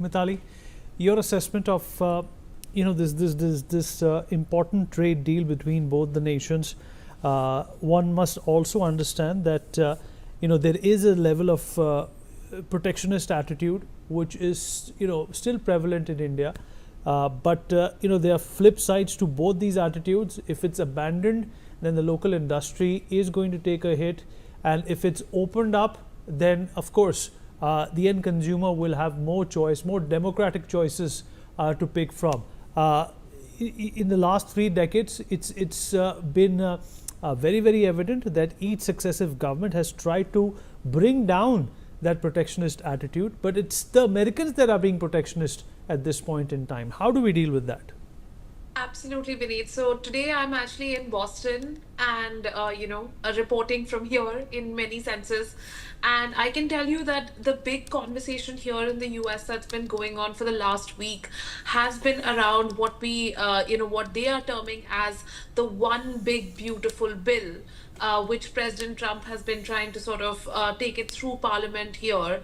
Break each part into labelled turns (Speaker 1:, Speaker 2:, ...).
Speaker 1: Mitali, your assessment of this important trade deal between both the nations. One must also understand that there is a level of protectionist attitude which is still prevalent in India. But there are flip sides to both these attitudes. If it's abandoned, then the local industry is going to take a hit, and if it's opened up, then of course the end consumer will have more choice, more democratic choices to pick from. In the last 3 decades, it's been very evident that each successive government has tried to bring down that protectionist attitude, but it's the Americans that are being protectionist at this point in time. How do we deal with that?
Speaker 2: Absolutely, Vineet. So today I'm actually in Boston and, reporting from here in many senses. And I can tell you that the big conversation here in the US that's been going on for the last week has been around what what they are terming as the one big beautiful bill. Which President Trump has been trying to sort of take it through Parliament here,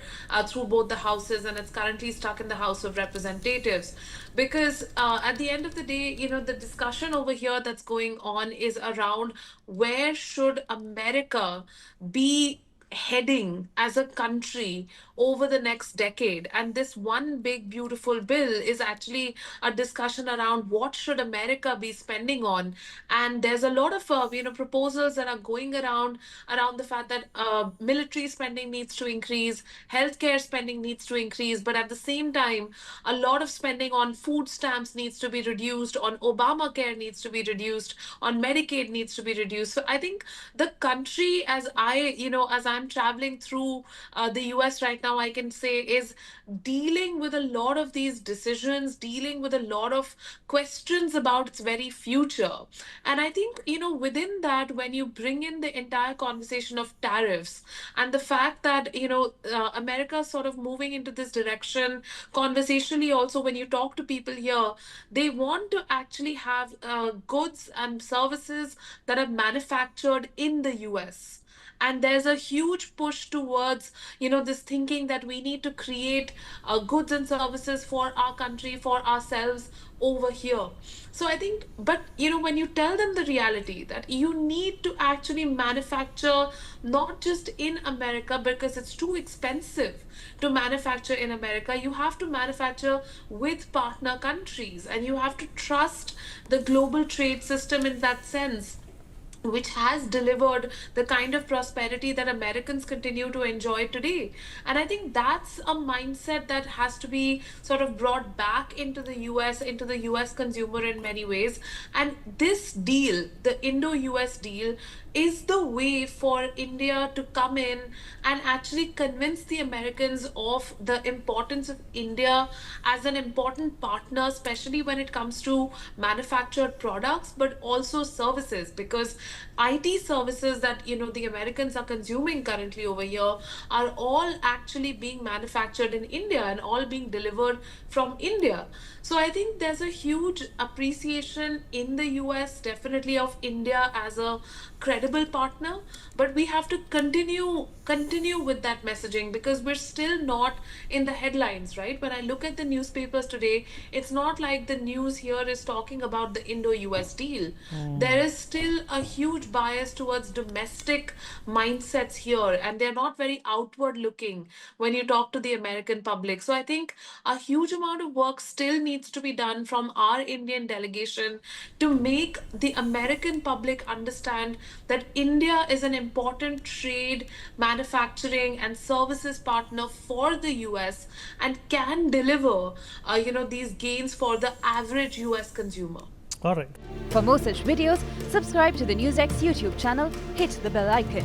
Speaker 2: through both the houses, and it's currently stuck in the House of Representatives. Because at the end of the day, the discussion over here that's going on is around where should America be heading as a country over the next decade. And this one big beautiful bill is actually a discussion around what should America be spending on. And there's a lot of proposals that are going around the fact that military spending needs to increase, healthcare spending needs to increase, but at the same time a lot of spending on food stamps needs to be reduced, on Obamacare needs to be reduced, on Medicaid needs to be reduced. So I think the country, as I'm traveling through the US right now, I can say is dealing with a lot of these decisions, dealing with a lot of questions about its very future. And I think, within that, when you bring in the entire conversation of tariffs and the fact that, America is sort of moving into this direction conversationally, also, when you talk to people here, they want to actually have goods and services that are manufactured in the US. And there's a huge push towards this thinking that we need to create goods and services for our country, for ourselves over here. So I think, but when you tell them the reality that you need to actually manufacture not just in America because it's too expensive to manufacture in America, you have to manufacture with partner countries, and you have to trust the global trade system in that sense, which has delivered the kind of prosperity that Americans continue to enjoy today. And I think that's a mindset that has to be sort of brought back into the US, into the US consumer in many ways. And this deal, the Indo US deal, is the way for India to come in and actually convince the Americans of the importance of India as an important partner, especially when it comes to manufactured products, but also services, because IT services that the Americans are consuming currently over here are all actually being manufactured in India and all being delivered from India. So I think there's a huge appreciation in the US, definitely, of India as a credible partner, but we have to continue with that messaging, because we're still not in the headlines, right? When I look at the newspapers today, it's not like the news here is talking about the Indo-US deal. There is still a huge bias towards domestic mindsets here, and they're not very outward looking when you talk to the American public. So I think a huge amount of work still needs to be done from our Indian delegation to make the American public understand that India is an important trade, manufacturing, and services partner for the US and can deliver, these gains for the average US consumer.
Speaker 1: All right.
Speaker 3: For more such videos, subscribe to the NewsX YouTube channel, hit the bell icon.